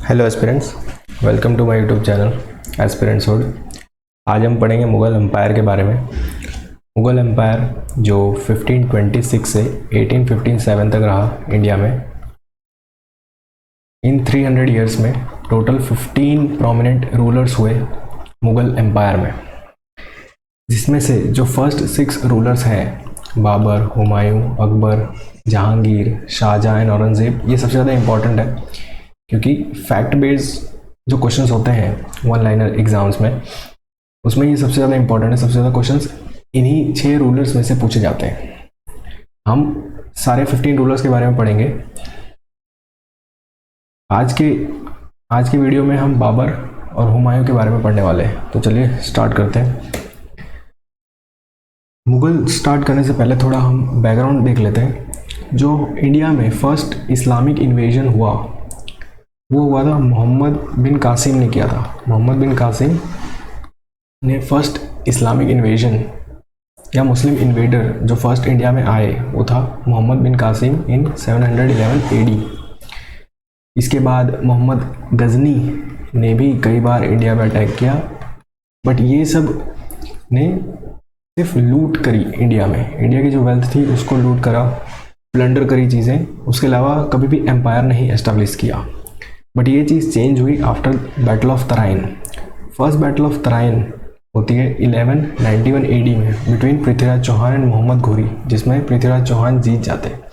Hello aspirants, welcome to my YouTube channel Aspirants Hood. आज हम पढ़ेंगे मुग़ल एम्पायर के बारे में। मुग़ल एम्पायर जो 1526 से 1857 तक रहा इंडिया में। इन 300 इयर्स में टोटल 15 प्रोमिनेंट रूलर्स हुए मुग़ल एम्पायर में, जिसमें से जो फर्स्ट 6 रूलर्स हैं बाबर, हुमायूं, अकबर, जहांगीर, शाहजहां एंड औरंगज़ेब, ये सबसे ज़्यादा इंपॉर्टेंट है क्योंकि फैक्ट बेस्ड जो क्वेश्चंस होते हैं वन लाइनर एग्जाम्स में, उसमें ये सबसे ज़्यादा इंपॉर्टेंट है। सबसे ज़्यादा क्वेश्चंस इन्हीं 6 रूलर्स में से पूछे जाते हैं। हम सारे 15 रूलर्स के बारे में पढ़ेंगे। आज के वीडियो में हम बाबर और हुमायूं के बारे में पढ़ने वाले हैं। तो चलिए स्टार्ट करते हैं। मुग़ल स्टार्ट करने से पहले थोड़ा हम बैकग्राउंड देख लेते हैं। जो इंडिया में फर्स्ट इस्लामिक इन्वेजन हुआ वो हुआ था मोहम्मद बिन कासिम ने किया था। मोहम्मद बिन कासिम ने फर्स्ट इस्लामिक इन्वेजन या मुस्लिम इन्वेडर जो फर्स्ट इंडिया में आए वो था मोहम्मद बिन कासिम इन 711 AD। इसके बाद मोहम्मद गजनी ने भी कई बार इंडिया में अटैक किया, बट ये सब ने सिर्फ लूट करी इंडिया में। इंडिया की जो वेल्थ थी उसको लूट करा, प्लंडर करी चीज़ें, उसके अलावा कभी भी एम्पायर नहीं एस्टेब्लिश किया। बट ये चीज़ चेंज हुई after battle of Tarain. First battle of Tarain होती है 1191 AD में बिटवीन पृथ्वीराज चौहान एंड मोहम्मद घोरी, जिसमें पृथ्वीराज चौहान जीत जाते हैं।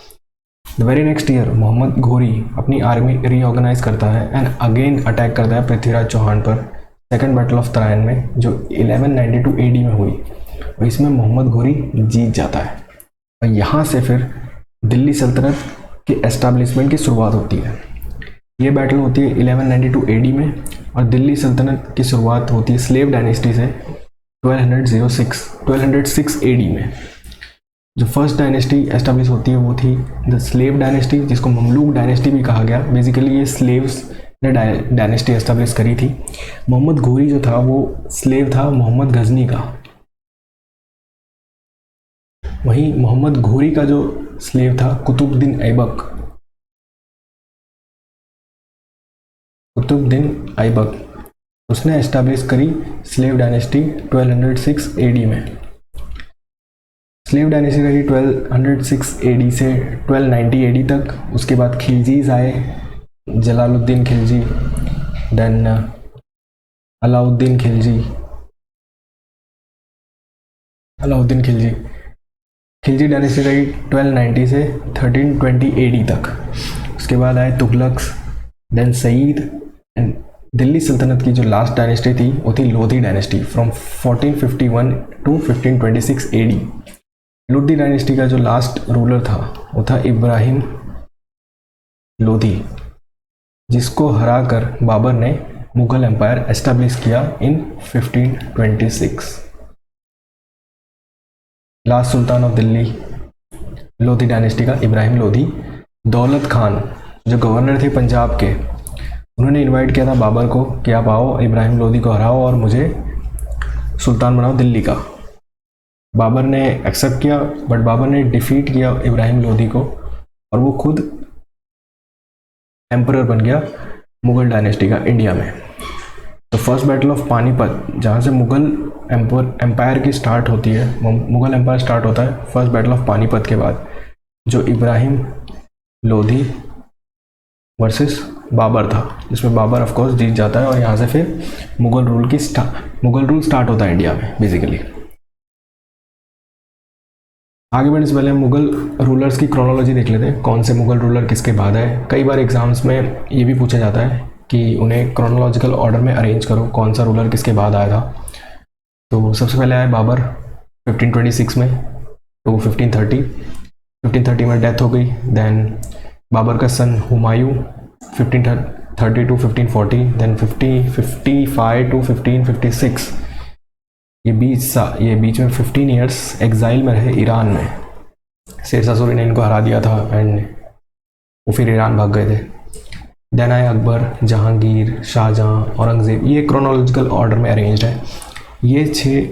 The very next year Mohammad Ghori अपनी आर्मी रीऑर्गेनाइज करता है एंड अगेन अटैक करता है पृथ्वीराज चौहान पर सेकेंड बैटल ऑफ तराइन में, जो 1192 AD में हुई। और इसमें मोहम्मद घोरी जीत जाता है और यहाँ से फिर दिल्ली सल्तनत के एस्टेब्लिशमेंट की शुरुआत होती है। ये बैटल होती है 1192 AD में और दिल्ली सल्तनत की शुरुआत होती है स्लेव डायनेस्टी से 1206 AD में। जो फर्स्ट डायनेस्टी एस्टेब्लिश होती है वो थी द स्लेव डायनेस्टी, जिसको ममलूक डायनेस्टी भी कहा गया। बेसिकली ये स्लेव्स ने डायनेस्टी एस्टेब्लिश करी थी। मोहम्मद घोरी जो था वो स्लेव था मोहम्मद गजनी का। वहीं मोहम्मद घोरी का जो स्लेव था कुतुबुद्दीन ऐबक, उसने एस्टैब्लिश करी स्लेव डायनेस्टी 1206 AD में। स्लेव डायनेस्टी रही 1206 AD से 1290 AD तक। उसके बाद खिलजीज आए, जलालुद्दीन खिलजी, देन अलाउद्दीन खिलजी। खिलजी डायनेस्टी रही 1290 से 1320 AD तक। उसके बाद आए तुगलक्स, देन सईद एंड दिल्ली सल्तनत की जो लास्ट डायनेस्टी थी वो थी Lodi dynasty from 1451 to 1526 AD। Lodi dynasty का जो लास्ट रूलर था वो था इब्राहिम लोधी, जिसको हराकर बाबर ने मुगल एम्पायर एस्टेब्लिश किया इन 1526। Last Sultan of Delhi Lodhi dynasty का इब्राहिम लोधी। दौलत खान जो गवर्नर थे पंजाब के, उन्होंने इनवाइट किया था बाबर को कि आप आओ, इब्राहिम लोधी को हराओ और मुझे सुल्तान बनाओ दिल्ली का। बाबर ने एक्सेप्ट किया, बट बाबर ने डिफीट किया इब्राहिम लोधी को और वो खुद एम्परर बन गया मुगल डायनेस्टी का इंडिया में। तो फर्स्ट बैटल ऑफ पानीपत, जहाँ से मुगल एम्पायर की स्टार्ट होती है, मुगल एम्पायर स्टार्ट होता है फर्स्ट बैटल ऑफ पानीपत के बाद, जो इब्राहिम लोधी वर्सेस बाबर था, जिसमें बाबर ऑफ कोर्स जीत जाता है और यहाँ से फिर मुगल रूल स्टार्ट होता है इंडिया में बेसिकली। आगे बढ़ने से पहले हम मुगल रूलर्स की क्रोनोलॉजी देख लेते हैं, कौन से मुगल रूलर किसके बाद आए। कई बार एग्जाम्स में ये भी पूछा जाता है कि उन्हें क्रोनोलॉजिकल ऑर्डर में अरेंज करो, कौन सा रूलर किसके बाद आया था। तो सबसे पहले आए बाबर 1526 में टू 1530 में डेथ हो गई। देन बाबर का सन हुमायूं 1530 टू 1540, देन 1555 टू 1556। ये बीच में 15 इयर्स एग्जाइल में रहे ईरान में। शेरशाह सूरी ने इनको हरा दिया था एंड वो फिर ईरान भाग गए थे। देन आए अकबर, जहांगीर, शाहजहां, औरंगज़ेब। ये क्रोनोलॉजिकल ऑर्डर में अरेंज्ड है। ये 6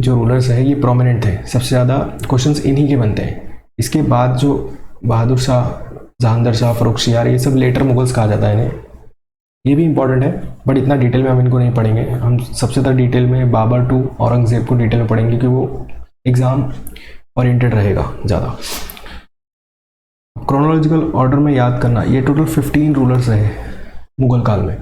जो रूलर्स हैं ये प्रोमिनेंट थे, सबसे ज़्यादा क्वेश्चंस इन्हीं के बनते हैं। इसके बाद जो बहादुर शाह, जहांगीर शाह, फर्रुखशियार, ये सब लेटर मुगल्स कहा जाता है इन्हें। ये भी इंपॉर्टेंट है, बट इतना डिटेल में हम इनको नहीं पढ़ेंगे। हम सबसे ज़्यादा डिटेल में बाबर टू औरंगज़ेब को डिटेल में पढ़ेंगे, क्योंकि वो एग्ज़ाम ओरिएंटेड रहेगा ज़्यादा। क्रोनोलॉजिकल ऑर्डर में याद करना, ये टोटल 15 रूलर्स रहे मुगल काल में।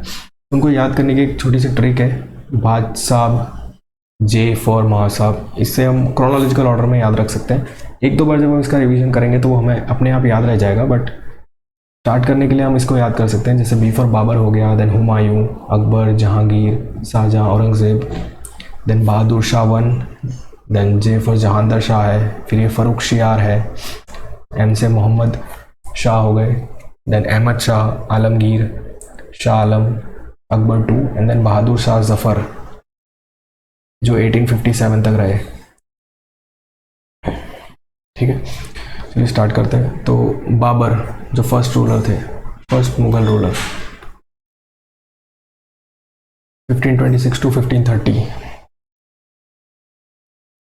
उनको याद करने की एक छोटी सी ट्रिक है, भाज साहब, जे फॉर महा साहब, इससे हम क्रोनोलॉजिकल ऑर्डर में याद रख सकते हैं। एक दो बार जब हम इसका रिवीजन करेंगे तो वो हमें अपने आप याद रह जाएगा, बट स्टार्ट करने के लिए हम इसको याद कर सकते हैं। जैसे बी फॉर बाबर हो गया, then Humayun, Akbar, Jahangir, Shah Jahan, Aurangzeb, then Bahadur Shah 1, then J for Jahandar Shah है, फिर ये फ़ारूक शियार है, एम से मोहम्मद शाह हो गए, then Ahmad Shah, Alamgir, Shah Alam, Akbar 2, and then Bahadur Shah Zafar जो 1857 तक रहे। ठीक है, चलिए स्टार्ट करते हैं। तो बाबर जो फर्स्ट रूलर थे, फर्स्ट मुगल रूलर, 1526 टू 1530,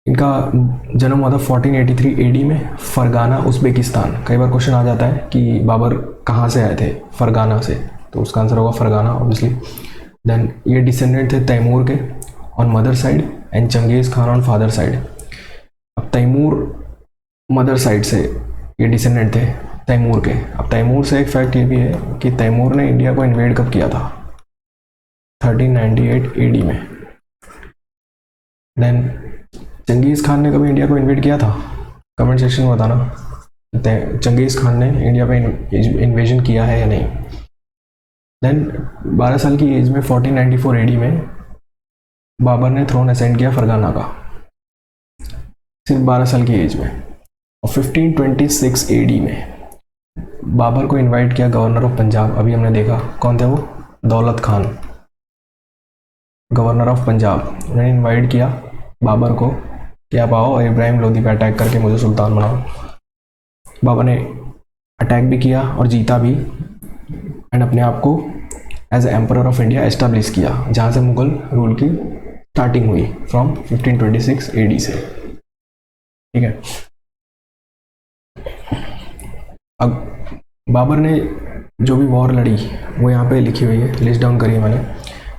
इनका जन्म हुआ था 1483 एडी में, फरगाना उज़्बेकिस्तान। कई बार क्वेश्चन आ जाता है कि बाबर कहाँ से आए थे, फरगाना से, तो उसका आंसर होगा फरगाना ऑब्वियसली। देन ये डिसेंडेंट थे तैमूर के on mother side and Changez Khan on father side. अब तैमूर मदर साइड से ये डिसेंडेंट थे तैमूर के। अब तैमूर से एक फैक्ट ये भी है कि तैमूर ने इंडिया को इन्वेड कब किया था, 1398 एडी में। देन चंगेज़ खान ने कभी इंडिया को इन्वेड किया था, कमेंट सेक्शन में बताना चंगेज़ खान ने इंडिया पे इन्वेजन किया है या नहीं। देन 12 साल की एज में 1494 एडी में बाबर ने थ्रोन असेंड किया फरगाना का, सिर्फ 12 साल की एज में। और 1526 एडी में बाबर को इनवाइट किया गवर्नर ऑफ पंजाब। अभी हमने देखा कौन थे वो, दौलत खान, गवर्नर ऑफ पंजाब। उन्होंने इनवाइट किया बाबर को कि आप आओ और इब्राहिम लोदी पे अटैक करके मुझे सुल्तान बनाओ। बाबर ने अटैक भी किया और जीता भी, एंड अपने आप को as emperor of India establish किया, जहाँ से मुगल रूल की स्टार्टिंग हुई फ्रॉम 1526 एडी से। ठीक है, अब बाबर ने जो भी वॉर लड़ी वो यहाँ पे लिखी हुई है, लिस्ट डाउन करी है मैंने,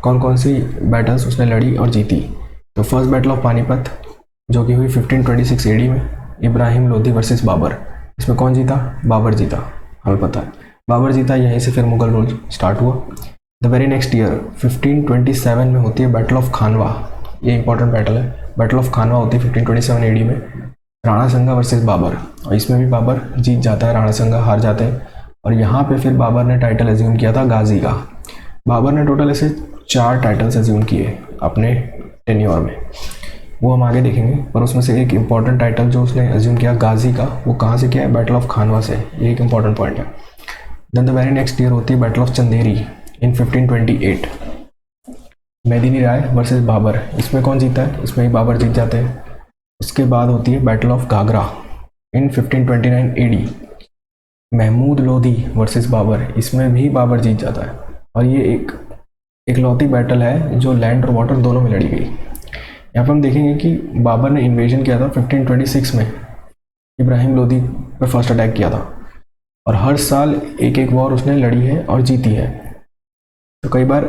कौन कौन सी बैटल्स उसने लड़ी और जीती। तो फर्स्ट बैटल ऑफ पानीपत जो कि हुई 1526 एडी में, इब्राहिम लोदी वर्सेस बाबर। इसमें कौन जीता, बाबर जीता, हमें पता है बाबर जीता। यहीं से फिर मुगल रूल स्टार्ट हुआ। द वेरी नेक्स्ट ईयर 1527 में होती है बैटल ऑफ खानवा। ये इंपॉर्टेंट बैटल है, बैटल ऑफ खानवा होती है 1527 एडी में, राणा संगा वर्सेस बाबर। और इसमें भी बाबर जीत जाता है, राणा संगा हार जाते हैं। और यहाँ पे फिर बाबर ने टाइटल एज्यूम किया था गाजी का। बाबर ने टोटल ऐसे 4 टाइटल्स एज्यूम किए अपने टेन्योर में, वो हम आगे देखेंगे। पर उसमें से एक इम्पॉर्टेंट टाइटल जो उसने एज्यूम किया गाजी का, वो कहाँ से किया है, बैटल ऑफ खानवा से। ये एक इंपॉर्टेंट पॉइंट है। Then the very next year होती है battle of Chanderi in 1528, Medini Rai versus Babur. इसमें कौन जीता है, इसमें ही बाबर जीत जाते हैं। उसके बाद होती है battle of Ghaghra in 1529 AD, Mahmud Lodi versus Babur. इसमें भी बाबर जीत जाता है। और ये एक इकलौती बैटल है जो लैंड और वाटर दोनों में लड़ी गई। यहाँ पर हम देखेंगे कि बाबर ने इन्वेजन किया था 1526 में, इब्राहिम लोदी पर फर्स्ट अटैक किया था, और हर साल एक एक वॉर उसने लड़ी है और जीती है। तो कई बार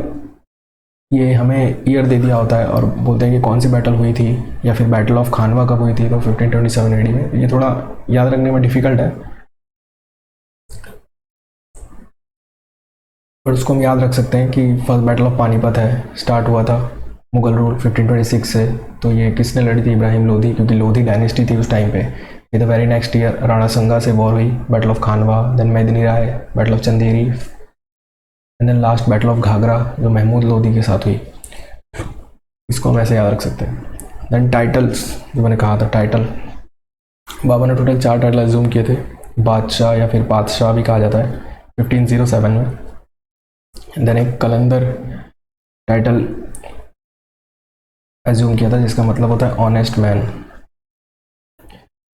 ये हमें ईयर दे दिया होता है और बोलते हैं कि कौन सी बैटल हुई थी या फिर बैटल ऑफ खानवा कब हुई थी, तो 1527 एडी में। ये थोड़ा याद रखने में डिफिकल्ट है, पर उसको हम याद रख सकते हैं कि फर्स्ट बैटल ऑफ पानीपत है, स्टार्ट हुआ था मुगल रूल 1526 से। तो ये किसने लड़ी थी, इब्राहिम लोधी, क्योंकि लोधी डायनेस्टी थी उस टाइम पे। ये the very next year Rana Sanga से वॉर हुई, battle of Khanwa, then Medini Rai, battle of Chanderi, and then last battle of Ghaghra जो महमूद लोधी के साथ हुई। इसको हम ऐसे याद रख सकते हैं। देन टाइटल्स जो मैंने कहा था, टाइटल बाबर ने टोटल 4 टाइटल एज्यूम किए थे, बादशाह या फिर पातशाह भी कहा जाता है 1507 में। देन एक कलंदर टाइटल एज्यूम किया था जिसका मतलब होता है ऑनेस्ट मैन।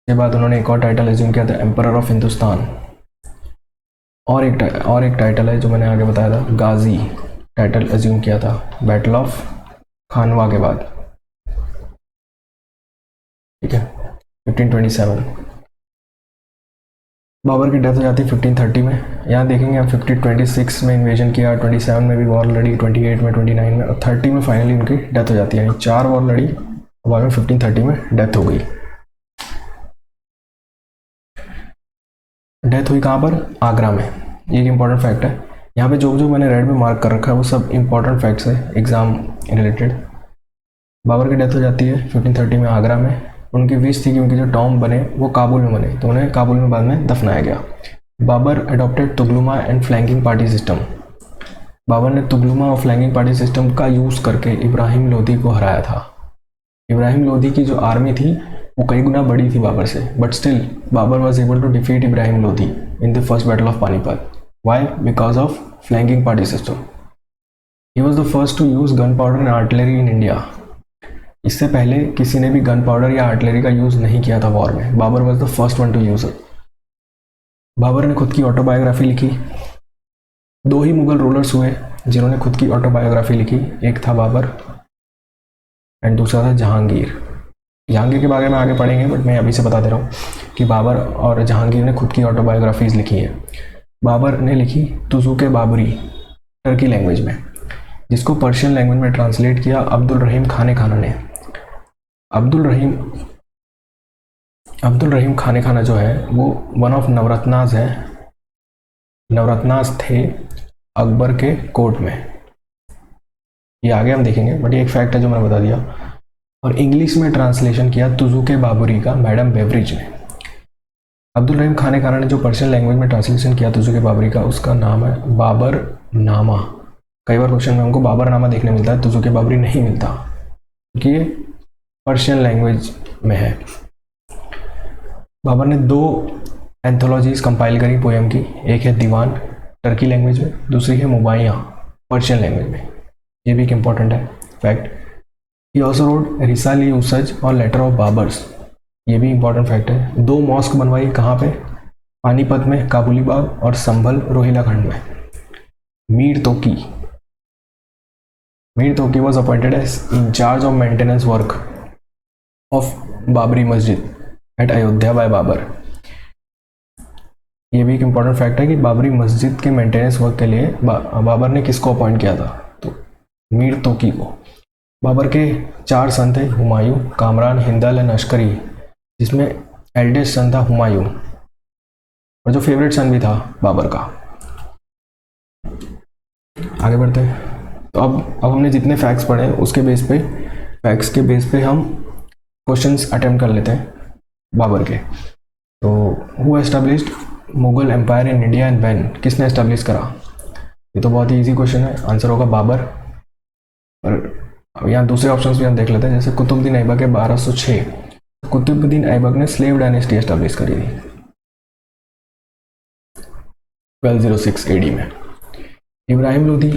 के बाद उन्होंने एक और टाइटल एज्यूम किया था एम्परर ऑफ हिंदुस्तान। और एक टाइटल है जो मैंने आगे बताया था, गाजी टाइटल एज्यूम किया था बैटल ऑफ खानवा के बाद। ठीक है, 1527। बाबर की डेथ हो जाती है 1530 में। यहाँ देखेंगे हम 1526 में इन्वेजन किया, 27 में भी वॉर लड़ी, 28 में, 29 में और 30 में फाइनली उनकी डेथ हो जाती है। यानी 4 वॉर लड़ी और बाद में 1530 में डेथ हो गई। डेथ हुई कहाँ पर? आगरा में। ये एक इंपॉर्टेंट फैक्ट है। यहाँ पे जो जो मैंने रेड में मार्क कर रखा है वो सब इंपॉर्टेंट फैक्ट्स है एग्जाम रिलेटेड। बाबर की डेथ हो जाती है 1530 में आगरा में। उनकी विश थी कि उनके जो टॉम बने वो काबुल में बने, तो उन्हें काबुल में बाद में दफनाया गया। Babur adopted tulughma and flanking party system. Babur ने तुगलुमा और फ्लैंकिंग पार्टी सिस्टम का यूज़ करके इब्राहिम लोदी को हराया था। इब्राहिम लोदी की जो आर्मी थी वो कई गुना बड़ी थी बाबर से, but still Babur was able to defeat Ibrahim Lodi in the first battle of Panipat. Why? Because of flanking party system. He was the first to use gun powder and artillery in India. इससे पहले किसी ने भी गन पाउडर या artillery का use नहीं किया था वॉर में। Babur was the first one to use it. Babur ने खुद की ऑटोबायोग्राफी लिखी। 2 ही मुगल रूलर्स हुए जिन्होंने खुद की ऑटोबायोग्राफी लिखी, एक था बाबर एंड दूसरा था जहांगीर। जहांगीर के बारे में आगे पढ़ेंगे, बट मैं अभी से बता दे रहा हूँ कि बाबर और जहांगीर ने खुद की ऑटोबायोग्राफीज लिखी है। बाबर ने लिखी तुजुक बाबरी टर्की लैंग्वेज में, जिसको पर्शियन लैंग्वेज में ट्रांसलेट किया अब्दुल रहीम खाने खाना ने। अब्दुल रहीम खाने खाना जो है वो वन ऑफ नवरत्नाज है। नवरत्नाज थे अकबर के कोर्ट में। ये आगे हम देखेंगे, बट ये एक फैक्ट है जो मैंने बता दिया। और इंग्लिश में ट्रांसलेशन किया तुजुके बाबरी का मैडम बेवरिज ने। अब्दुल रहीम खाने खाना ने जो पर्शियन लैंग्वेज में ट्रांसलेशन किया तुजुके बाबरी का, उसका नाम है बाबर नामा। कई बार क्वेश्चन में हमको बाबर नामा देखने मिलता है, तुजुके बाबरी नहीं मिलता, क्योंकि ये पर्शियन लैंग्वेज में है। बाबर ने 2 एंथोलॉजीज कंपाइल करी पोएम की, एक है दीवान टर्की लैंग्वेज में, दूसरी है मुबाइया पर्शियन लैंग्वेज में। ये भी एक इंपॉर्टेंट है फैक्ट। ही ऑल्सो रोड रिसाल यूसज और लेटर ऑफ बाबर्स। ये भी इंपॉर्टेंट फैक्ट है। 2 मॉस्क बनवाई, कहाँ पे? पानीपत में काबुली बाग और संभल रोहिलाखंड में। Mir Toki was appointed as in-charge of maintenance work of Babri Masjid at Ayodhya bye Babar. ये भी एक इंपॉर्टेंट फैक्ट है कि बाबरी मस्जिद के मेंटेनेंस वर्क के लिए बाबर ने किसको अपॉइंट किया था? तो मीर तोकी को। बाबर के 4 सन थे, हुमायूं, कामरान, हिंदल एंड अश्करी, जिसमें एल्डेस्ट सन था हुमायूं और जो फेवरेट सन भी था बाबर का। आगे बढ़ते हैं। तो अब हमने जितने फैक्ट्स पढ़े उसके बेस पे हम क्वेश्चंस अटेम्प्ट कर लेते हैं बाबर के। तो who established Mughal empire in India and when? किसने एस्टैब्लिश करा? ये तो बहुत ही इजी क्वेश्चन है, आंसर होगा बाबर। और यहाँ दूसरे ऑप्शंस भी हम देख लेते हैं, जैसे कुतुबुद्दीन ऐबक है 1206। कुतुबुद्दीन ऐबक ने स्लेव डायनेस्टी एस्टैब्लिश करी थी 1206 एडी में। Ibrahim Lodhi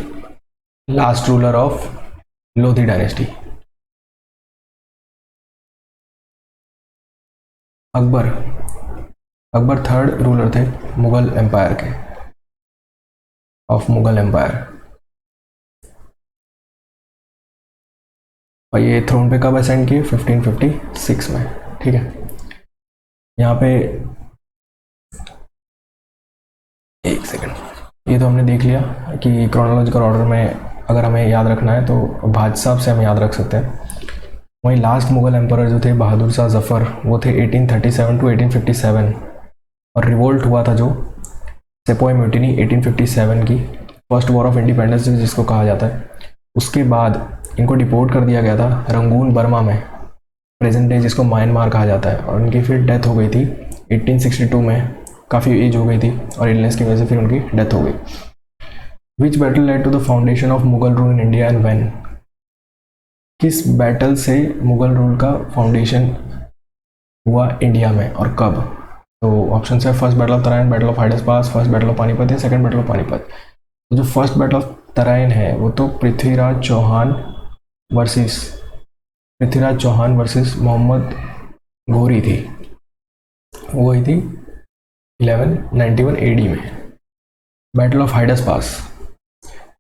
last ruler of Lodhi dynasty. Akbar 3rd ruler थे मुगल एम्पायर के, ऑफ मुगल एम्पायर। और ये थ्रोन पे कब असेंड किए? 1556 में। ठीक है, यहाँ पे एक सेकंड, ये तो हमने देख लिया कि क्रोनोलॉजिकल ऑर्डर में अगर हमें याद रखना है तो भाज साहब से हम याद रख सकते हैं। वहीं लास्ट मुगल एम्पायर जो थे बहादुर शाह जफर, वो थे 1837 टू 1857। और रिवोल्ट हुआ था जो सेपोई म्यूटिनी 1857 की, फर्स्ट वॉर ऑफ इंडिपेंडेंस जिसको कहा जाता है। उसके बाद इनको डिपोर्ट कर दिया गया था रंगून बर्मा में, प्रेजेंट डे जिसको म्यांमार कहा जाता है। और उनकी फिर डेथ हो गई थी 1862 में, काफ़ी एज हो गई थी और इलनेस की वजह से फिर उनकी डेथ हो गई। Which battle led to the foundation of Mughal rule in India and when? किस बैटल से मुगल रूल का फाउंडेशन हुआ इंडिया में और कब? तो ऑप्शन है first battle of Tarain, battle of Hydaspes, first battle of Panipat या सेकंड बैटल ऑफ पानीपत। तो जो फर्स्ट बैटल ऑफ तराइन है वो तो पृथ्वीराज चौहान वर्सेस मोहम्मद घोरी थी, वो हुई थी 1191 एडी में। बैटल ऑफ हाइडस पास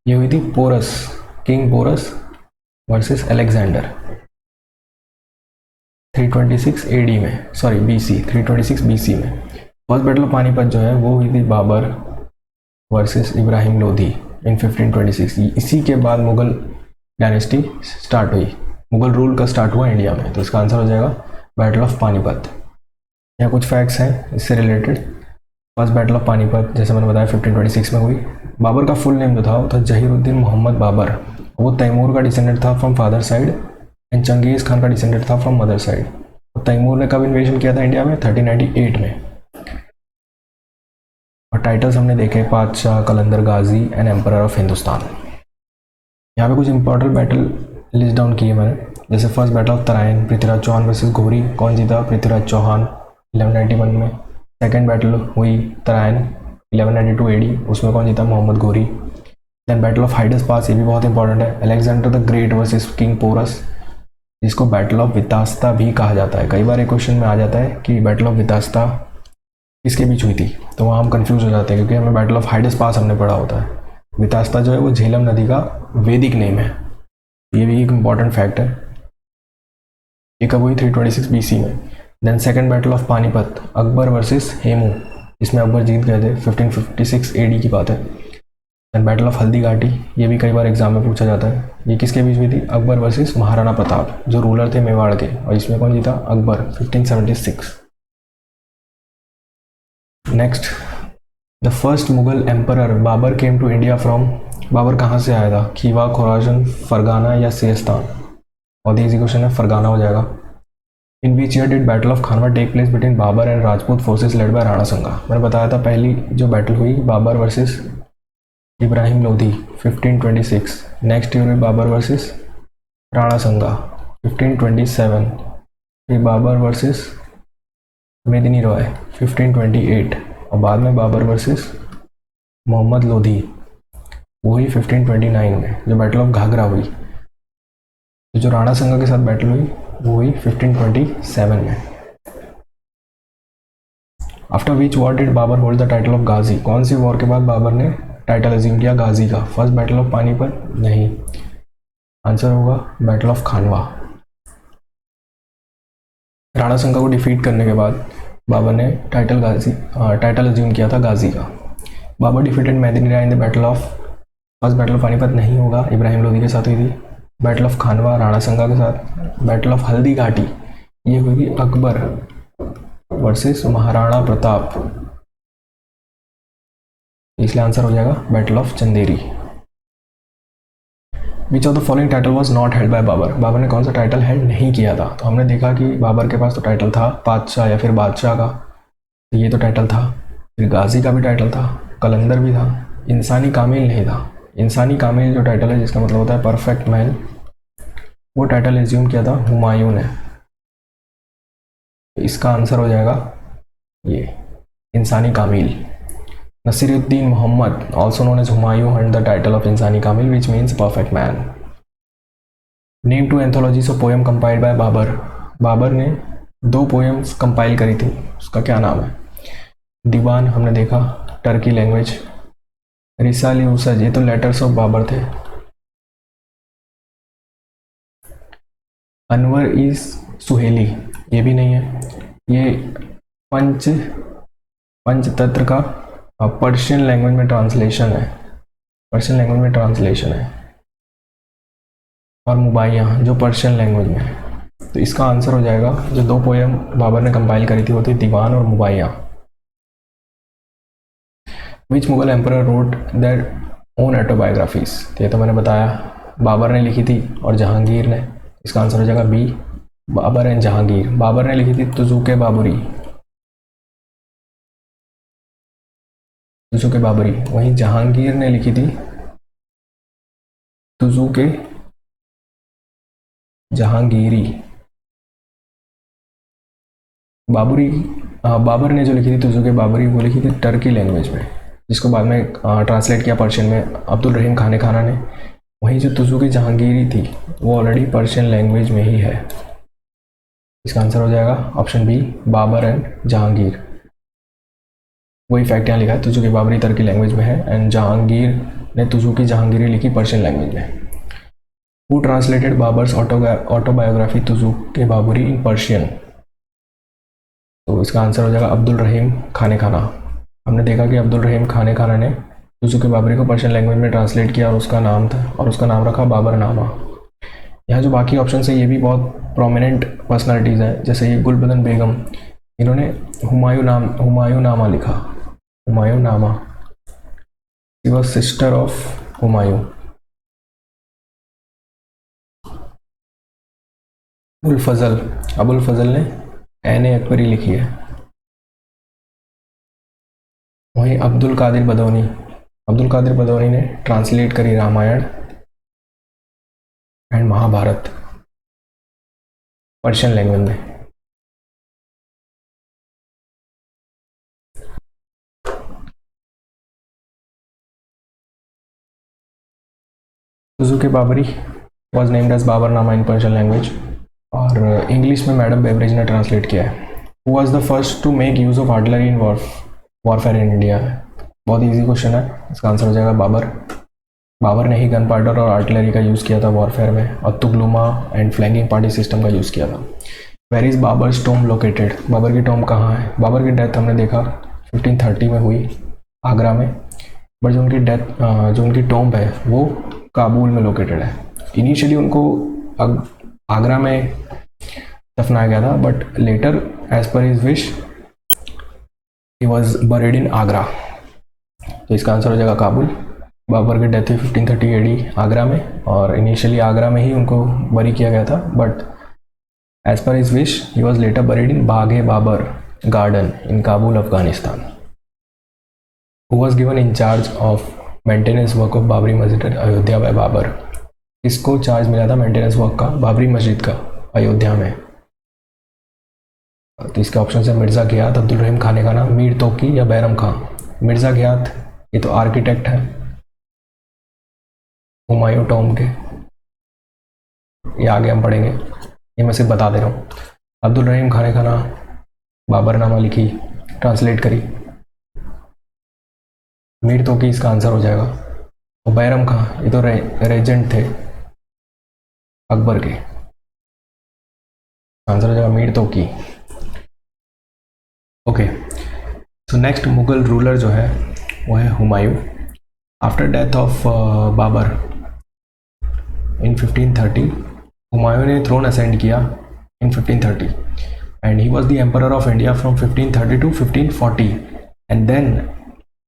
ये हुई थी king Porus versus Alexander 326 AD में, सॉरी BC 326 BC में। फर्स्ट बैटल ऑफ पानीपत जो है वो हुई थी बाबर वर्सेस इब्राहिम लोधी इन 1526। इसी के बाद मुगल डायनेस्टी स्टार्ट हुई, मुगल रूल का स्टार्ट हुआ इंडिया में। तो इसका आंसर हो जाएगा बैटल ऑफ पानीपत। यहाँ कुछ फैक्ट्स हैं इससे related. First battle of Panipat जैसे मैंने बताया 1526 में हुई। बाबर का फुल नेम जो था वो था जहीरुद्दीन मोहम्मद बाबर। वो तैमूर का डिसेंडेंट था from father side and Changez Khan का डिसेंडेंट था फ्रॉम मदर साइड। तो तैमूर ने कब इन्वेजन किया था इंडिया में? 1398 में। और टाइटल्स हमने देखे पातशाह, कलंदर, गाजी एंड एम्परर ऑफ हिंदुस्तान। यहाँ पे कुछ इंपॉर्टेंट बैटल लिस्ट डाउन किए मैंने, जैसे first battle of Tarain Prithviraj Chauhan versus Ghori. कौन जीता? पृथ्वीराज चौहान 1191 में। सेकेंड बैटल हुई तराइन 1192 एडी, उसमें कौन जीता? Mohammad Ghori. Then battle of Hydaspes, ये भी बहुत इंपॉर्टेंट है, Alexander the great versus king Porus, जिसको बैटल ऑफ वितास्ता भी कहा जाता है। कई बार एक क्वेश्चन में आ जाता है कि बैटल ऑफ वितास्ता किसके बीच हुई थी, तो वहाँ हम कंफ्यूज हो जाते हैं क्योंकि हमें बैटल ऑफ हाइडस पास हमने पढ़ा होता है। वितास्ता जो है वो झेलम नदी का वैदिक नेम है, ये भी एक इम्पॉर्टेंट फैक्ट है। ये कब हुई? 326 BC में। Then second battle of Panipat Akbar versus Hemu, इसमें अकबर जीत गए थे, 1556 AD की बात है। Then battle of Haldi Ghati, ये भी कई बार एग्जाम में पूछा जाता है। ये किसके बीच हुई थी? अकबर वर्सेस महाराणा प्रताप, जो रूलर थे मेवाड़ के, और इसमें कौन जीता? Akbar 1576। Next, the first Mughal emperor Babur came to India from. Babur कहाँ से आया था? खीवा, खुरासन, फरगाना या सिस्तान? बहुत ईजी क्वेश्चन है, फरगाना हो जाएगा। In which year did battle of Khanwa take place between Babur and Rajput forces led by Rana Sanga? मैंने बताया था पहली जो बैटल हुई Babur versus Ibrahim Lodhi 1526। Next year हुई बाबर वर्सेस राणा संगा 1527। फिर बाबर वर्सेस मेदिनी रॉय 1528, और बाद में बाबर वर्सेस मोहम्मद लोधी वो हुई 1529 में, जो बैटल ऑफ घाघरा हुई। तो जो राणा संगा के साथ बैटल हुई वो हुई 1527 में। After which war did Babur hold the title of Ghazi? कौन सी वॉर के बाद बाबर ने टाइटल अज्यूम किया गाजी का? First battle of Panipat? नहीं, आंसर होगा बैटल ऑफ खानवा। राणा संगा को डिफीट करने के बाद बाबर ने टाइटल अज्यूम किया था गाजी का। Babur defeated Medini Rai in the battle of. First battle of Panipat नहीं होगा, इब्राहिम लोधी के साथ हुई थी। बैटल ऑफ खानवा राणा संगा के साथ। बैटल ऑफ हल्दी घाटी ये हुई थी अकबर वर्सेस महाराणा प्रताप, इसलिए आंसर हो जाएगा battle of Chanderi. Which of the following title was not held by Babur? Babur ने कौन सा टाइटल हेल्ड नहीं किया था? तो हमने देखा कि बाबर के पास तो टाइटल था पातशाह या फिर बादशाह का, तो ये तो टाइटल था। फिर गाजी का भी टाइटल था, कलंदर भी था, इंसानी कामिल नहीं था। इंसानी कामिल जो टाइटल है जिसका मतलब होता है परफेक्ट मैन, वो टाइटल एज्यूम किया था हुमायूं ने। तो इसका आंसर हो जाएगा ये इंसानी कामिल। Naseeruddin Mohammad also known as Humayun earned the title of इंसानी कामिल which means perfect man. Name two anthologies of poem compiled by Babar. Babur ने 2 पोएम्स कंपाइल करी थी, उसका क्या नाम है? दीवान हमने देखा, टर्की लैंग्वेज। रिसाल उसज, ये तो लेटर्स ऑफ बाबर थे। अनवर इज सुहेली, ये भी नहीं है। ये पंचतंत्र का पर्शियन लैंग्वेज में ट्रांसलेशन है, पर्शियन लैंग्वेज में ट्रांसलेशन है। और मुबाइया जो पर्शियन लैंग्वेज में है। तो इसका आंसर हो जाएगा, जो 2 पोएम बाबर ने कंपाइल करी थी वो थी दीवान और Mubaiyan. Which Mughal emperor wrote their own autobiographies? ये तो मैंने बताया बाबर ने लिखी थी और जहांगीर ने। इसका आंसर हो जाएगा बी, बाबर एंड जहांगीर। बाबर ने लिखी थी तुजुक बाबरी, तुजुक बाबरी, वहीं जहांगीर ने लिखी थी तुजुक जहांगीरी। बाबर ने जो लिखी थी तुजुक बाबरी वो लिखी थी टर्की लैंग्वेज में, जिसको बाद में ट्रांसलेट किया पर्शियन में अब्दुल रहीम खाना ने। वहीं जो तुजुक जहांगीरी थी वो ऑलरेडी पर्शियन लैंग्वेज में ही है। इसका आंसर हो जाएगा option B, Babur and Jahangir. वही फैक्ट यहाँ लिखा है, तुजुक बाबरी टर्की लैंग्वेज में है एंड जहांगीर ने तुजुक जहांगीरी लिखी पर्शियन लैंग्वेज में। Who translated Babar's autobiography Tuzuk Babri in Persian? तो इसका आंसर हो जाएगा अब्दुल रहीम खाने खाना। हमने देखा कि अब्दुल रहीम खाने खाना ने तुजुक बाबरी को पर्शियन लैंग्वेज में ट्रांसलेट किया और उसका नाम था और उसका नाम रखा बाबरनामा। यहाँ जो बाकी ऑप्शन है ये भी बहुत प्रोमिनेंट पर्सनालिटीज़ हैं, जैसे ये गुलबदन बेगम, इन्होंने हुमायूंनामा लिखा, Humayunnama. She was sister of Humayun. Abul Fazal ने ऐन अकबरी लिखी है। वहीं अब्दुल कादिर बदौनी ने ट्रांसलेट करी Ramayan and Mahabharat Persian language में। Tuzuk Babri was named as Baburnama in Persian language, और इंग्लिश में मैडम बेवरेज ने ट्रांसलेट किया है। Who was the first to make use of artillery in warfare in India? बहुत ईजी क्वेश्चन है, इसका आंसर हो जाएगा बाबर ने ही गन पाउडर और आर्टिलरी का यूज़ किया था वॉरफेयर में, और tulughma and flanking party system का यूज़ किया था। Where is Babur's tomb located? Babur की टॉम कहाँ है? बाबर की डेथ हमने देखा 1530 में हुई आगरा में, बट जो उनकी टॉम है वो काबुल में लोकेटेड है। इनिशियली उनको आगरा में दफनाया गया था, but later as per his wish he was buried in Agra. तो इसका आंसर हो जाएगा काबुल। बाबर की डेथ हुई 1530 AD आगरा में, और इनिशियली आगरा में ही उनको बरी किया गया था, but as per his wish he was later buried in Bagh-e Babur garden in Kabul, Afghanistan. Who was given in charge of maintenance work of Babri Masjid Ayodhya bye Babar? इसको चार्ज मिला था मेंटेनेंस वर्क का बाबरी मस्जिद का अयोध्या में? तो इसके ऑप्शन है मिर्ज़ा घियात, अब्दुल रहीम खाने खाना, मीर तोकी या बैरम खान। मिर्ज़ा घियात ये तो आर्किटेक्ट है हुमायूं टॉम के, ये आगे हम पढ़ेंगे, ये मैं सिर्फ बता दे रहा हूँ। अब्दुल रहीम खाने खाना बाबरनामा लिखी, ट्रांसलेट करी। मीर तोकी इसका आंसर हो जाएगा। और बैरम खान ये तो रेजेंट थे अकबर के, आंसर हो जाएगा Mir Toki. Okay, so next Mughal ruler जो है वो है Humayun. After death of Babur in 1530, Humayun ने थ्रोन असेंड किया in 1530, and he was the emperor of India from 1530 to 1540, and then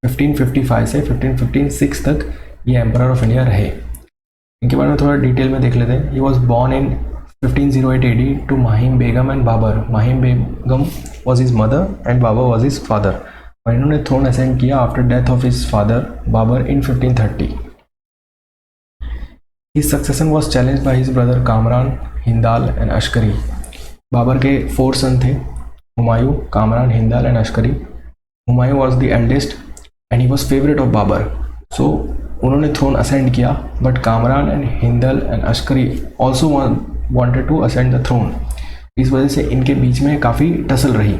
1555 से 1556 तक ये एम्परर ऑफ इंडिया रहे। इनके बारे में थोड़ा डिटेल में देख लेते हैं। He was born in 1508 AD to Mahim Begum and Babur. Mahim Begum was his mother and Babur was his father. और इन्होंने थ्रोन असेंड किया after death of his father Babur in 1530. His succession was challenged by his brother Kamran, Hindal and Ashkari. Babur के 4 son थे, Humayun, Kamran, Hindal and Ashkari. Humayun was the eldest and he was favourite of Babur, so उन्होंने throne ascend किया, but Kamran and Hindal and Ashkari also wanted to ascend the throne. इस वजह से इनके बीच में काफ़ी टसल रही.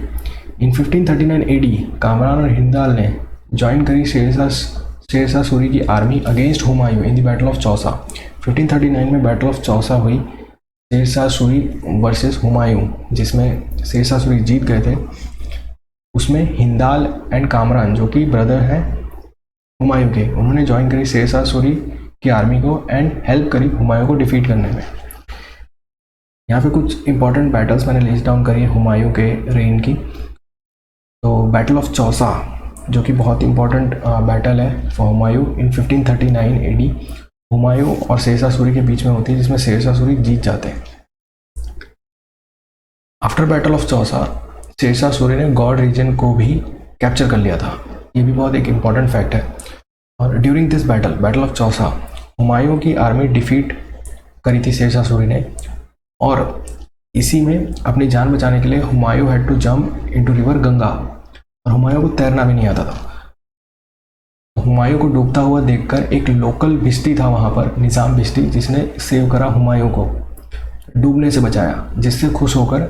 इन 1539 AD कामरान और हिंदाल ने ज्वाइन करी शेरशाह सूरी की army against Humayun in the battle of Chausa. 1539 में बैटल ऑफ चौसा हुई, शेरशाह सूरी वर्सेस हुमायूं, जिसमें शेरशाह सूरी जीत गए थे. उसमें हिंदाल एंड कामरान जो कि ब्रदर हैं हुमायूं के, उन्होंने ज्वाइन करी शेरशाह सूरी की आर्मी को एंड हेल्प करी हुमायूं को डिफीट करने में. यहाँ पे कुछ इंपॉर्टेंट बैटल्स मैंने लिस्ट डाउन करी है हुमायूं के रेन की. तो बैटल ऑफ चौसा जो कि बहुत इंपॉर्टेंट बैटल है for Humayun in 1539 AD, Humayun और शेरशाह सूरी के बीच में होती है, जिसमें शेरशाह सूरी जीत जाते हैं. After battle of Chausa Sher Shah Suri ने गौड़ रीजन को भी कैप्चर कर लिया था. ये भी बहुत एक इम्पॉर्टेंट फैक्ट है. और during this battle of Chausa Humayun की आर्मी डिफीट करी थी शेरशाह सूरी ने, और इसी में अपनी जान बचाने के लिए Humayun had to jump into river Ganga, और हुमायूं को तैरना भी नहीं आता था. हुमायूं को डूबता हुआ देखकर एक लोकल भिश्ती था वहाँ पर, निज़ाम भिश्ती, जिसने सेव करा हुमायूं को, डूबने से बचाया, जिससे खुश होकर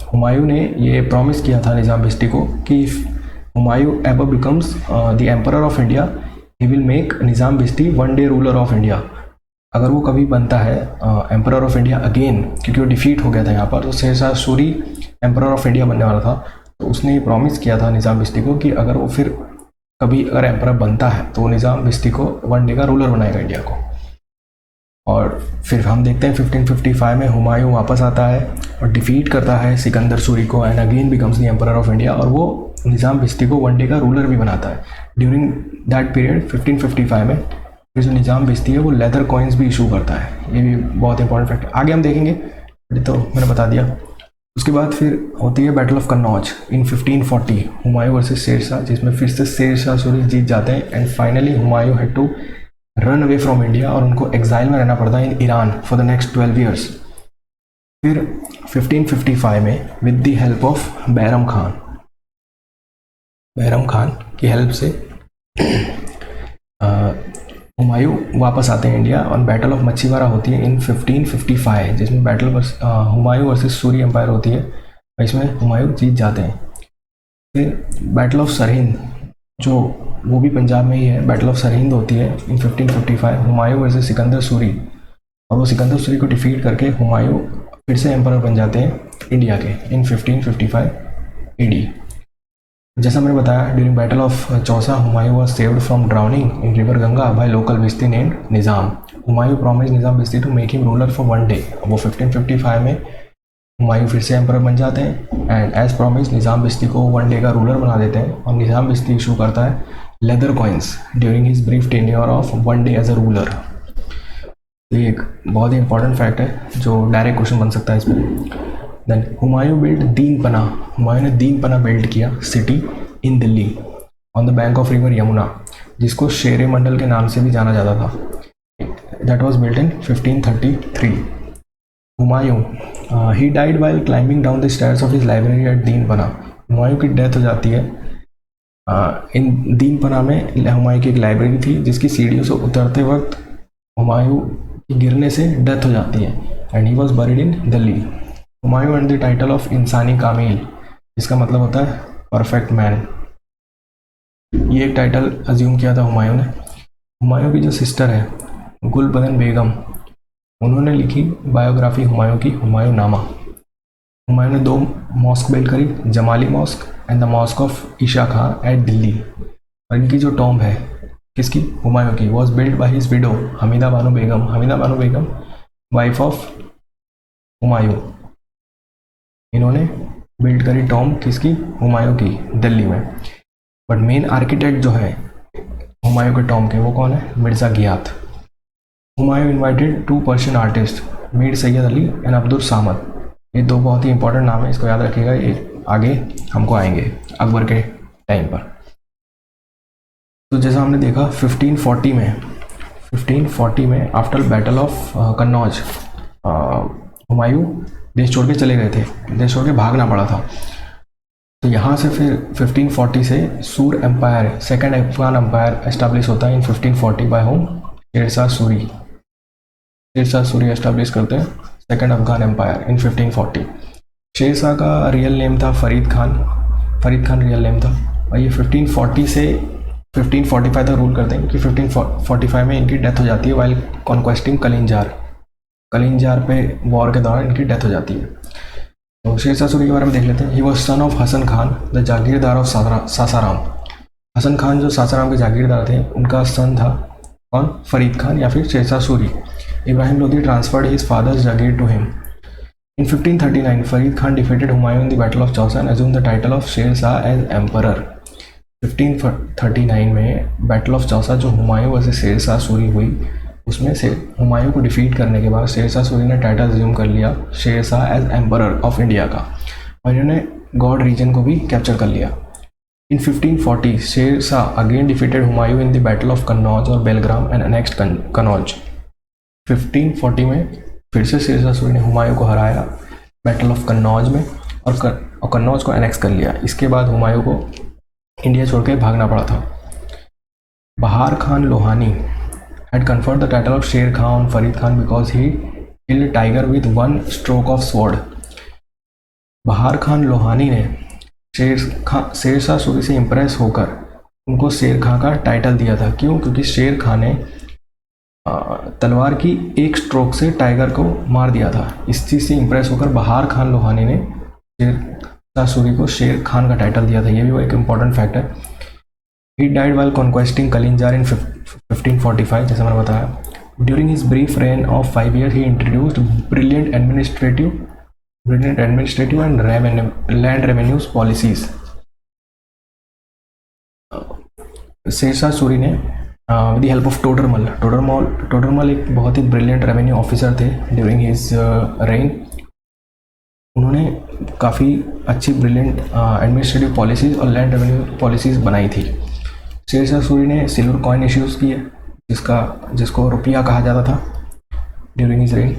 हुमायूं ने ये प्रॉमिस किया था निज़ाम भिश्ती को कि if Humayun ever becomes the emperor of India he will make Nizam Bhishti one day ruler of India. अगर वो कभी बनता है एम्परर ऑफ इंडिया अगेन, क्योंकि वो डिफीट हो गया था यहाँ पर, तो Sher Shah Suri emperor of India बनने वाला था, तो उसने ये प्रॉमिस किया था निज़ाम बिस्ती को कि अगर वो फिर कभी अगर एम्परर बनता है तो वो निज़ाम बिस्ती को वन डे का रूलर बनाएगा इंडिया को। और फिर हम देखते हैं 1555 में हुमायूं वापस आता है और डिफीट करता है सिकंदर सूरी को and again becomes the emperor of India, और वो निज़ाम बिस्ती को वन डे का रूलर भी बनाता है। ड्यूरिंग दैट पीरियड 1555 में फिर जो निज़ाम बिस्ती है वो लेदर कॉइन्स भी इशू करता है। ये भी बहुत इंपॉर्टेंट फैक्ट है, आगे हम देखेंगे, तो मैंने बता दिया। उसके बाद फिर होती है battle of Kannauj in 1540, Humayun versus Sher Shah, जिसमें फिर से शेर शाह सूरी जीत जाते हैं and finally Humayun had to run away from India और उनको एग्जाइल में रहना पड़ता है in Iran for the next 12 years. फिर 1555 में with the help of Bairam Khan की हेल्प से हुमायूं वापस आते हैं इंडिया और बैटल ऑफ मच्छीवाड़ा होती है इन 1555, जिसमें battle Humayun versus Suri empire होती है, इसमें हुमायूं जीत जाते हैं। फिर बैटल ऑफ सरहिंद, जो वो भी पंजाब में ही है, बैटल ऑफ सरहिंद होती है इन 1555, हुमायूं वर्सेस सिकंदर सूरी, और वो सिकंदर सूरी को डिफीट करके हुमायूं फिर से एम्परर बन जाते हैं इंडिया के इन 1555 AD। जैसा मैंने बताया, during battle of Chausa Humayun was saved from drowning in river Ganga by local Bisti named Nizam. Humayun promise Nizam Bisti to make him ruler for one day. वो 1555 में हुमायूं फिर से एम्परर बन जाते हैं एंड एज प्रॉमिस निज़ाम बिस्ती को वन डे का रूलर बना देते हैं, और निज़ाम बिस्ती इशू करता है leather coins during his brief tenure of one day as a ruler. तो ये एक बहुत ही इंपॉर्टेंट फैक्ट है जो डायरेक्ट क्वेश्चन बन सकता है इसमें। देन हुमायूं बिल्ड दीन पना, हुमायूं ने दीन पना बिल्ड किया city in Delhi on the bank of river Yamuna, जिसको शेर मंडल के नाम से भी जाना जाता था। That was built in 1533। Humayun he died while climbing down the stairs of his library at दीन पना। हुमायूं की डेथ हो जाती है इन दीन पना में। हुमायूं की एक लाइब्रेरी थी जिसकी सीढ़ियों से उतरते वक्त हुमायूं की गिरने से डेथ हो जाती है and he was buried in Delhi. Humayun and the title of इंसानी कामिल, जिसका मतलब होता है परफेक्ट मैन। ये एक टाइटल अज्यूम किया था हुमायूं ने। हुमायूं की जो सिस्टर है गुलबदन बेगम, उन्होंने लिखी बायोग्राफी हुमायूं की, हुमायूं नामा। हुमायूं ने 2 मॉस्क बिल्ड करी, Jamali mosque and the mosque of Isa Khan at Delhi. और इनकी जो टॉम्ब है किसकी, हुमायूं की, was build by his widow Hamida Bano Begum. Hamida Bano Begum wife of Humayun, इन्होंने बिल्ड करी टॉम्ब किसकी, हुमायूं की, दिल्ली में। बट मेन आर्किटेक्ट जो है हुमायूं के टॉम्ब के, वो कौन है, Mirza Ghiyath. Humayun invited 2 Persian artist Mir Syed Ali and Abdul Samad. ये 2 बहुत ही इंपॉर्टेंट नाम है, इसको याद रखिएगा, ये आगे हमको आएंगे अकबर के टाइम पर। तो जैसा हमने देखा 1540 में after battle of Kannauj Humayun देश छोड़ के चले गए थे, देश छोड़ के भागना पड़ा था। तो यहाँ से फिर 1540 से Sur empire, second Afghan empire establish होता है इन 1540 बाय होम, शेर शाह सूरी एस्टैब्लिश करते हैं second Afghan empire in 1540। Sher Shah का रियल नेम था फरीद खान रियल नेम था, और ये 1540 से 1545 तक रूल करते हैं कि 1545 में इनकी डेथ हो जाती है वाइल कॉन्क्वेस्टिंग कलिंजार पे वॉर के दौरान इनकी डेथ हो जाती है। तो शेर शाह सूरी के बारे में देख लेते हैं। He was son of Hasan Khan the jagirdar of Sasaram. Hasan Khan जो सासाराम के जागीरदार थे, उनका सन था कौन, फरीद खान या फिर Sher Shah Suri. Ibrahim Lodhi transferred his father's jagir to him. In 1539 Farid Khan defeated Humayun in the battle of Chausa and assumed the title of Sher Shah as emperor. 1539 में बैटल ऑफ चौसा जो हुमायूं वर्सेस शेर शाह सूरी हुई, उसमें से हुमायूं को डिफीट करने के बाद शेर शाह सूरी ने टाइटल अज्यूम कर लिया Sher Shah as emperor of India का, और इन्होंने गौड़ रीजन को भी कैप्चर कर लिया। इन 1540 Sher Shah again defeated Humayun in the battle of Kannauj और बेलग्राम एंड नेक्स्ट कन्नौज। 1540 में फिर से शेर शाह सूरी ने हुमायूं को हराया बैटल ऑफ कन्नौज में, और कन्नौज को एनेक्स कर लिया। इसके बाद हुमायूं को इंडिया छोड़ के भागना पड़ा था। बहार Khan Lohani had conferred the title of Sher Khan on Farid Khan because he killed tiger with 1 stroke of sword. बहार खान लोहानी ने शेर शाह सूरी से इम्प्रेस होकर उनको शेर खां का टाइटल दिया था। क्यों? क्योंकि शेर खां ने तलवार की 1 स्ट्रोक से टाइगर को मार दिया था। इस चीज़ से इम्प्रेस होकर बहार खान लोहानी ने शाह सूरी को शेर खान का टाइटल दिया था, ये भी वो एक इम्पॉर्टेंट फैक्ट है। ही डाइड वाइल कॉन्क्वेस्टिंग कलिंजार इन 1545, जैसे मैंने बताया। During his brief reign of 5 years he introduced brilliant administrative and land revenues policies. Sher Shah Suri ने with the help of Todarmal एक बहुत ही ब्रिलियंट रेवेन्यू ऑफिसर थे ड्यूरिंग हिज रेन। उन्होंने काफ़ी अच्छी ब्रिलियंट एडमिनिस्ट्रेटिव पॉलिसीज़ और लैंड रेवेन्यू पॉलिसीज़ बनाई थी। शेरशाह सूरी ने सिल्वर कॉइन इश्यूज़ किए, जिसको रुपया कहा जाता था during his reign.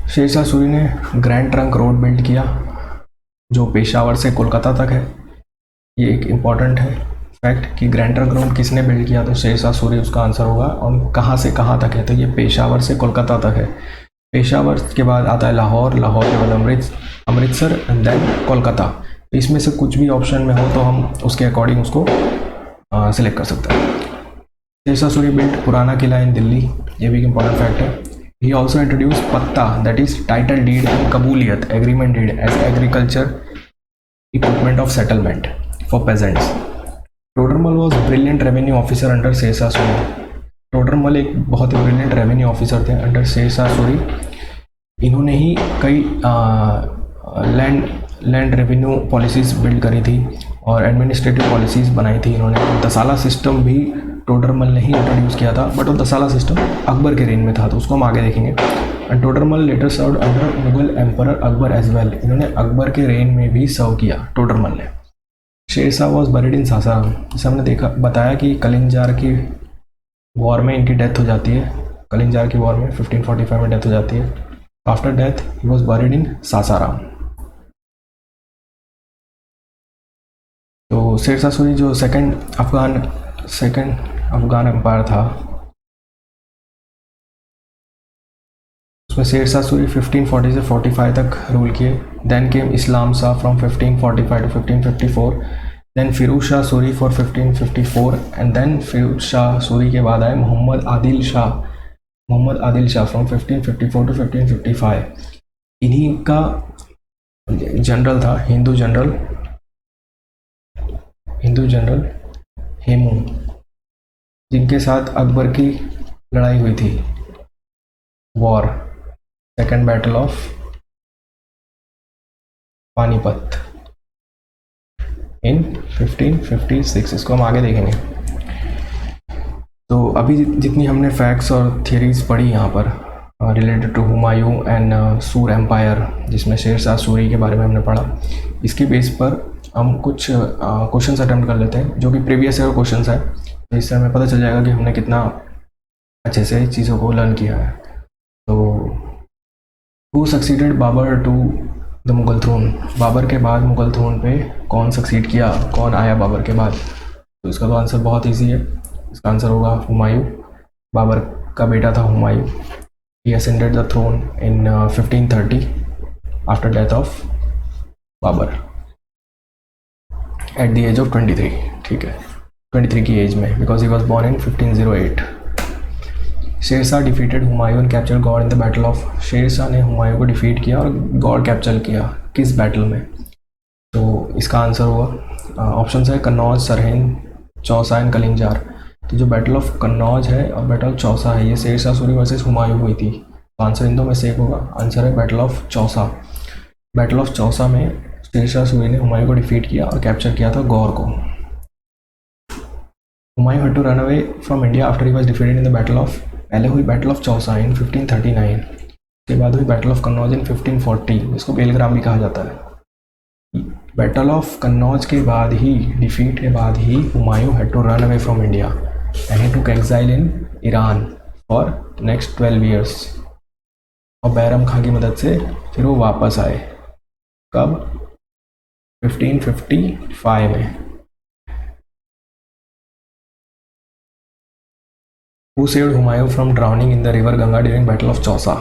Shershah Suri ने ग्रैंड ट्रंक रोड बिल्ड किया, जो पेशावर से कोलकाता तक है। ये एक इम्पॉर्टेंट है फैक्ट कि ग्रैंड ट्रंक रोड किसने बिल्ड किया, तो शेरशाह सूरी उसका आंसर होगा। और कहाँ से कहाँ तक है, तो ये पेशावर से कोलकाता तक है। पेशावर के बाद आता है लाहौर, लाहौर के बाद अमृतसर एंड देन कोलकाता। इसमें से कुछ भी ऑप्शन में हो तो हम उसके अकॉर्डिंग उसको सिलेक्ट कर सकते हैं। शेरशाह सूरी बिल्ट पुराना किला इन दिल्ली, ये भी एक इम्पॉर्टेंट फैक्ट है। He also introduced पत्ता, that is title deed and Qabuliyat agreement deed as agriculture equipment of settlement for peasants. Todarmal was brilliant revenue officer under Shershah Suri. Todarmal एक बहुत ही brilliant revenue officer थे अंडर शेरशाह सूरी। इन्होंने ही कई लैंड रेवेन्यू पॉलिसीज़ बिल्ड करी थी और एडमिनिस्ट्रेटिव पॉलिसीज़ बनाई थी इन्होंने। दसाला सिस्टम भी टोडरमल ने ही इंट्रोड्यूस किया था, बट वो दसाला सिस्टम अकबर के रेन में था, तो उसको हम आगे देखेंगे। And Todarmal later served under Mughal emperor Akbar as well. इन्होंने अकबर के रेन में भी सर्व किया टोडरमल ने। Shershah was buried in Sasaram, जैसे हमने बताया कि कलिंजार की वॉर में इनकी डेथ हो जाती है। कलिंजार की वॉर में 1545 में डेथ हो जाती है। After death he was buried in Sasaram. तो शेरशाह सूरी जो सेकंड अफगान एम्पायर था, उसमें शेरशाह सूरी 1540 से 45 तक रूल किए। Then came Islam Shah from 1545 to 1554। Then Firoz Shah Suri for 1554 and then Firoz Shah Suri के बाद आए मोहम्मद आदिल शाह फ्रॉम 1554 टू 1555। इन्हीं का जनरल था हिंदू जनरल हेमू, जिनके साथ अकबर की लड़ाई हुई थी, war, second battle of Panipat in 1556। इसको हम आगे देखेंगे। तो अभी जितनी हमने फैक्ट्स और थियरीज पढ़ी यहाँ पर रिलेटेड टू हुमायूं एंड सूर एम्पायर, जिसमें शेरशाह सूरी के बारे में हमने पढ़ा, इसके बेस पर हम कुछ क्वेश्चंस अटेम्प्ट कर लेते हैं जो कि प्रीवियस ईयर क्वेश्चंस है। तो इससे हमें पता चल जाएगा कि हमने कितना अच्छे से चीज़ों को लर्न किया है। तो who succeeded Babur to the Mughal throne, Babur के बाद मुगल थ्रोन पे कौन सक्सीड किया, कौन आया बाबर के बाद? तो इसका तो आंसर बहुत ईजी है, इसका आंसर होगा हुमायूं। बाबर का बेटा था Humayun. He ascended the throne in 1530 after death of Babur at the age of 23। ठीक है, 23 की एज में, because he was born in 1508। Sher Shah defeated Humayun and capture Gaur in the battle of, Sher Shah ने हुमायूं को डिफीट किया और गौड़ कैप्चर किया, किस बैटल में? तो इसका आंसर होगा ऑप्शन है कन्नौज, सरहिंद, चौसा एंड कलिंजार। तो जो बैटल ऑफ कन्नौज है और बैटल ऑफ चौसा है, ये शेरशाह सूरी वर्सेस हुमायूं हुई थी। तो आंसर इन दो में से एक होगा। आंसर है battle of Chausa. Battle of Chausa में शेरशाह सूरी ने हुमायूं को डिफीट किया और कैप्चर किया था गौर को। Humayun had to run away from India after he was defeated in the battle of, पहले हुई बैटल ऑफ चौसा इन 1539, उसके बाद हुई बैटल ऑफ कन्नौज इन 1540, इसको बेलग्राम भी कहा जाता है। बैटल ऑफ कन्नौज के बाद ही, डिफीट के बाद ही Humayun had to run away from India and he took exile in Iran for next 12 years। और बैरम खां की मदद से फिर वो वापस आए, कब? 1555 में। Who saved Humayun from drowning in the river Ganga during Battle of Chausa?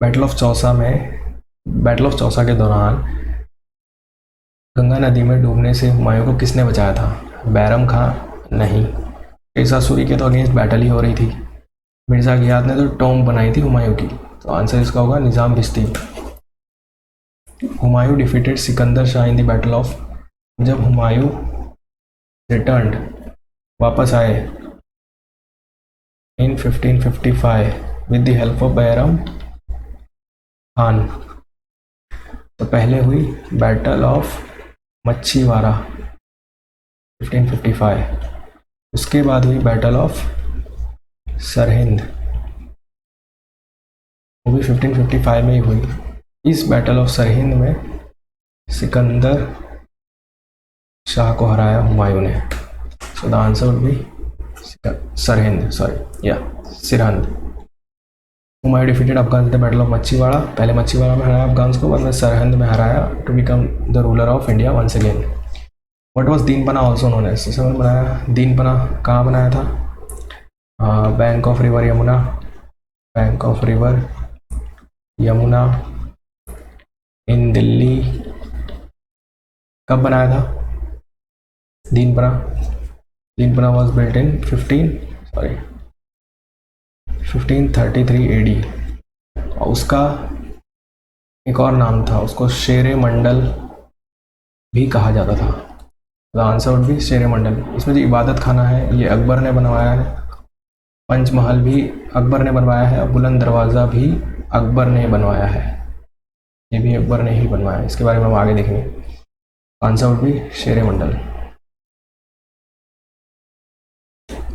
Battle of Chausa के दौरान गंगा नदी में डूबने से हुमायूं को किसने बचाया था? बैरम खां नहीं, शेरशाह सूरी के तो अगेंस्ट बैटल ही हो रही थी। मिर्ज़ा गियाथ ने तो टॉम्ब बनाई थी हुमायूं की, तो आंसर इसका होगा Nizam Bisti. Humayun defeated Sikandar Shah in the battle of, जब हुमायूं रिटर्न्ड वापस आए in 1555 with the help of Bairam Khan, तो पहले हुई बैटल ऑफ मच्छीवाड़ा 1555, उसके बाद हुई बैटल ऑफ सरहिंद, वो भी 1555 में ही हुई। इस बैटल ऑफ सरहिंद में सिकंदर शाह को हराया हुमायूं ने। So the answer would B Sirhind, Sirhind. Humayun defeated Afghan the battle of Machhiwara, पहले मच्छीवाड़ा में हराया अफगान्स को, बाद में सरहिंद में हराया to become the ruler of India once again. What was Dinpanah also known as, इसे बनाया दीनपना कहाँ बनाया था? Bank of river Yamuna, bank of river Yamuna in Delhi. कब बनाया था Dinpanah? Dinpanah was built in 1533 AD। और उसका एक और नाम था, उसको शेरे मंडल भी कहा जाता था। The answer would be Shere मंडल। इसमें जो इबादत खाना है ये अकबर ने बनवाया है, पंचमहल भी अकबर ने बनवाया है, और बुलंद दरवाज़ा भी अकबर ने बनवाया है, ये भी अकबर ने ही बनवाया है। इसके बारे में हम आगे देखेंगे। Answer would be Shere Mandal.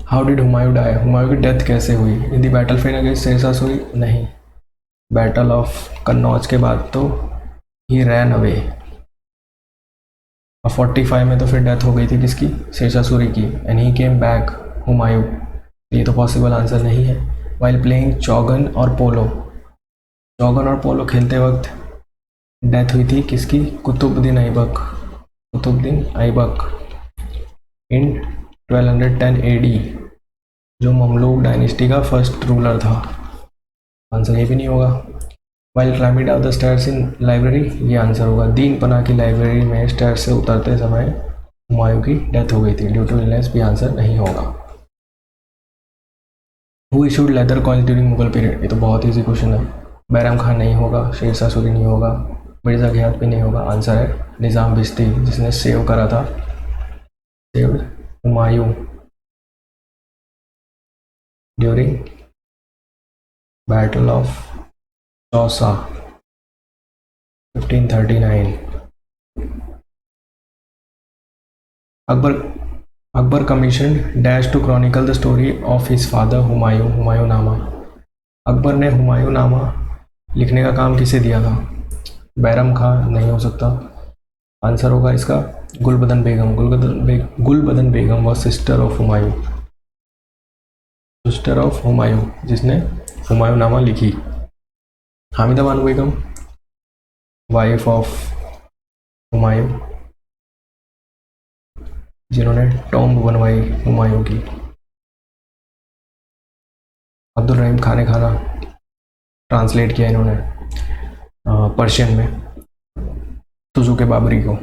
How did Humayun die, Humayun की डेथ कैसे हुई? इन दी बैटल फेन अगेंस्ट शेरशाह सूरी, नहीं, बैटल ऑफ कन्नौज के बाद तो ही रैन अवे। और 45 में तो फिर डेथ हो गई थी किसकी? शेरशाह सूरी की। And he came back Humayun, ये तो पॉसिबल आंसर नहीं है। वाइल प्लेइंग चौगन और पोलो, चौगन और पोलो खेलते वक्त डेथ हुई थी किसकी? कुतुबुद्दीन ऐबक, कुतुबुद्दीन ऐबक इन 1210 AD, जो ममलूक डायनेस्टी का फर्स्ट रूलर था। आंसर ये भी नहीं होगा। While climbing down the stairs in library, ये आंसर होगा। दीनपना की लाइब्रेरी में स्टेयर्स से उतरते समय हुमायूं की डेथ हो गई थी ड्यू टू इलनेस, भी आंसर नहीं होगा। Who issued leather coins during Mughal period, ये तो बहुत ईजी क्वेश्चन है। बैरम खान नहीं होगा, शेरशाह सूरी नहीं होगा, मिर्ज़ा घियाथ भी नहीं होगा। आंसर है निज़ाम बिस्ती, जिसने सेव करा था, saved Humayun during battle of Chausa 1539। Akbar commission dash to chronicle the story of his father Humayun, Humayunnama. Akbar ने हुमायूंनामा लिखने का काम किसे दिया था? बैरम खान नहीं हो सकता। आंसर होगा इसका Gulbadan Begum. Gulbadan Begum was sister of Humayun, sister of Humayun, जिसने हुमायूंनामा लिखी। हामिदा बानो बेगम वाइफ ऑफ हुमायूं, जिन्होंने टॉम्ब बनवाई हुमायूं की। अब्दुल रहीम खाने खाना ट्रांसलेट किया इन्होंने पर्शियन में तुजुक बाबरी को।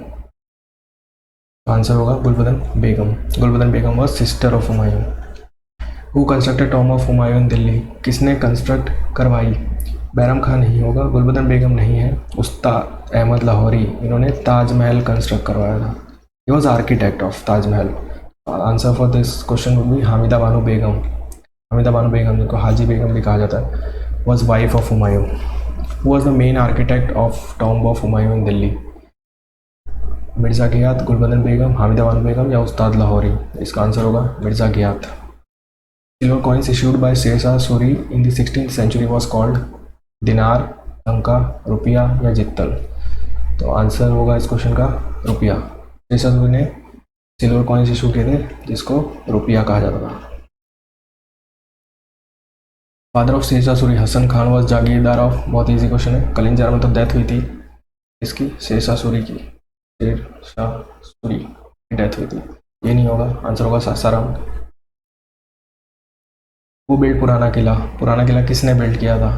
आंसर होगा Gulbadan Begum. Gulbadan Begum was sister of Humayun. Who constructed tomb of Humayun in Delhi, किसने कंस्ट्रक्ट करवाई? बैरम खान नहीं होगा, गुलबदन बेगम नहीं है, उस्ताद अहमद लाहौरी, इन्होंने ताजमहल कंस्ट्रक्ट करवाया था। He was architect of Taj Mahal. Answer for this question would be Hamida Banu Begum. Hamida Banu Begum, जिनको हाजी बेगम भी कहा जाता है, was wife of Humayun. Who was the main architect of tomb of Humayun in Delhi? Mirza Ghiyath, Gulbadan Begum, Hamida Banu Begum या उस्ताद लाहौरी? इसका आंसर होगा Mirza Ghiyath. Silver coins issued by Sher Shah Suri in the 16th century was called दिनार, टंका, रुपया या जित्तल? तो आंसर होगा इस क्वेश्चन का रुपया। शेरशाह सूरी ने सिल्वर कॉइन्स इशू किए थे जिसको रुपया कहा जाता था। Father of Sher Shah Suri Hasan Khan was जागीरदार ऑफ, बहुत ईजी क्वेश्चन है। कलिंजार में तो डेथ हुई थी इसकी, शेरशाह सूरी की, शेरशाह सूरी की डेथ हुई थी, ये नहीं होगा। आंसर होगा सासाराम। वो बिल्ड पुराना किला किसने बिल्ड किया था?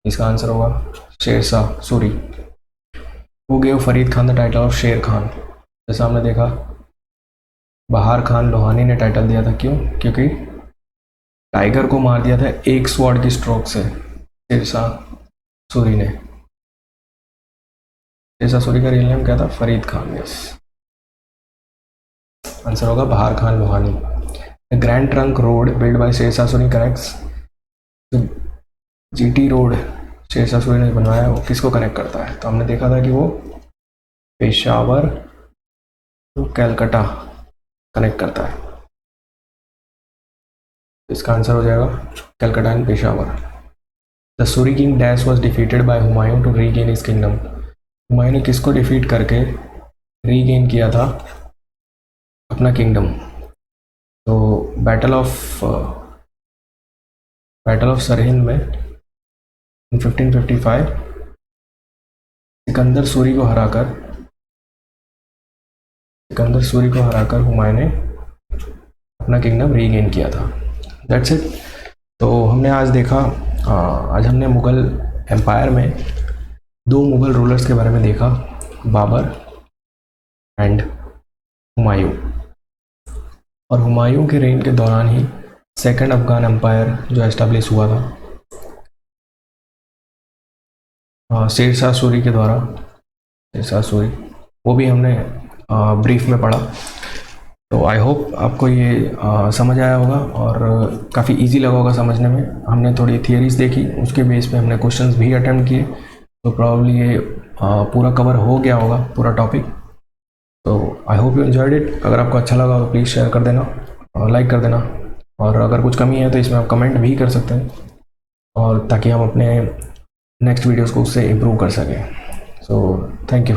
इसका आंसर होगा शेरशाह सूरी। वो gave Farid Khan the title of शेर खान, जैसा हमने देखा बहार खान लोहानी ने टाइटल दिया था। क्यों? क्योंकि टाइगर को मार दिया था एक स्वॉर्ड की स्ट्रोक से, शेरशाह सूरी ने। शेरशाह सूरी का रियल नेम क्या था? फरीद खान। यस, आंसर होगा Bahar Khan Lohani. The grand trunk road build by Sher Shah Suri connects, जो जीटी रोड शेरशाह सूरी ने बनवाया वो किसको कनेक्ट करता है? तो हमने देखा था कि वो पेशावर टू कैलकाटा कनेक्ट करता है। इसका आंसर हो जाएगा Calcutta and Peshawar. The Suri king dash was defeated by Humayun to regain his kingdom. Humayun ने किसको डिफीट करके रीगेन किया था अपना किंगडम? तो बैटल ऑफ सरहिंद में इन 1555 सिकंदर सूरी को हराकर हुमायूं ने अपना किंगडम रीगेन किया था। That's it. तो हमने आज देखा, आज हमने मुग़ल एम्पायर में 2 मुग़ल रूलर्स के बारे में देखा, बाबर एंड हुमायूं। और हुमायूं के रेन के दौरान ही सेकंड अफगान एम्पायर जो एस्टेब्लिश हुआ था शेरशाह सूरी के द्वारा, शेरशाह सूरी, वो भी हमने ब्रीफ में पढ़ा। तो आई होप आपको ये समझ आया होगा और काफ़ी इजी लगा होगा समझने में। हमने थोड़ी थियरीज देखी, उसके बेस पे हमने क्वेश्चंस भी अटेम्प्ट किए, तो प्रॉब्ली ये पूरा कवर हो गया होगा पूरा टॉपिक। तो I hope you enjoyed it. अगर आपको अच्छा लगा तो प्लीज़ शेयर कर देना और लाइक कर देना, और अगर कुछ कमी है तो इसमें आप कमेंट भी कर सकते हैं, और ताकि हम अपने नेक्स्ट वीडियोज़ को उससे इम्प्रूव कर सकें। So thank you.